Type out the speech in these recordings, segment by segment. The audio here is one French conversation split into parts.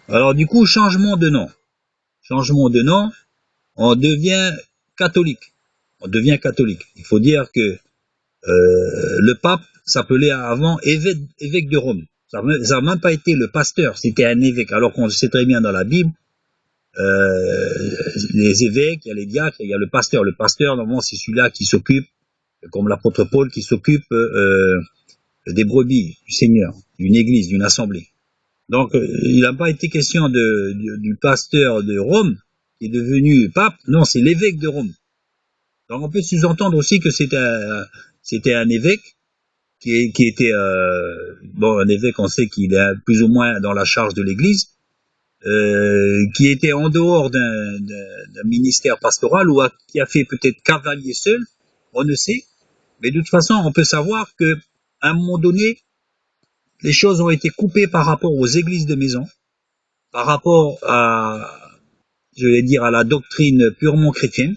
Alors du coup, changement de nom. Changement de nom, on devient catholique. On devient catholique. Il faut dire que le pape s'appelait avant évêque de Rome. Ça n'a même pas été le pasteur, c'était un évêque. Alors qu'on sait très bien dans la Bible, les évêques, il y a les diacres, il y a le pasteur. Le pasteur, normalement, c'est celui-là qui s'occupe, comme l'apôtre Paul, qui s'occupe des brebis du Seigneur, d'une église, d'une assemblée. Donc, il n'a pas été question du pasteur de Rome, qui est devenu pape. Non, c'est l'évêque de Rome. Donc, on peut sous-entendre aussi que c'était un évêque qui était, bon, un évêque, on sait qu'il est plus ou moins dans la charge de l'église, qui était en dehors d'un ministère pastoral ou qui a fait peut-être cavalier seul, on ne sait. Mais de toute façon, on peut savoir que à un moment donné, les choses ont été coupées par rapport aux églises de maison, par rapport je vais dire, à la doctrine purement chrétienne,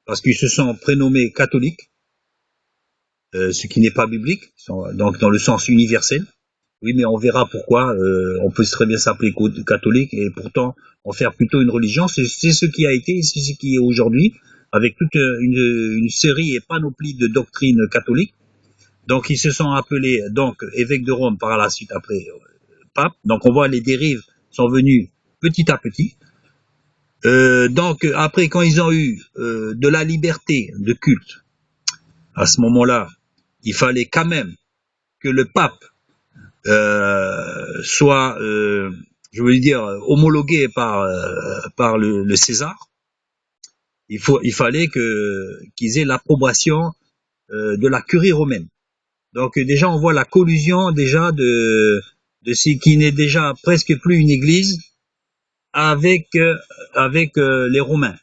parce qu'ils se sont prénommés catholiques, ce qui n'est pas biblique, donc dans le sens universel. Oui, mais on verra pourquoi. On peut très bien s'appeler catholique et pourtant en faire plutôt une religion. C'est ce qui a été, c'est ce qui est aujourd'hui, avec toute une série et panoplie de doctrines catholiques. Donc ils se sont appelés donc évêques de Rome par la suite après pape. Donc on voit les dérives sont venues petit à petit. Donc après quand ils ont eu de la liberté de culte, à ce moment-là, il fallait quand même que le pape soit, je veux dire, homologué par le César. Il fallait qu'ils aient l'approbation de la curie romaine. Donc déjà, on voit la collusion déjà de ce qui n'est déjà presque plus une église avec les Romains.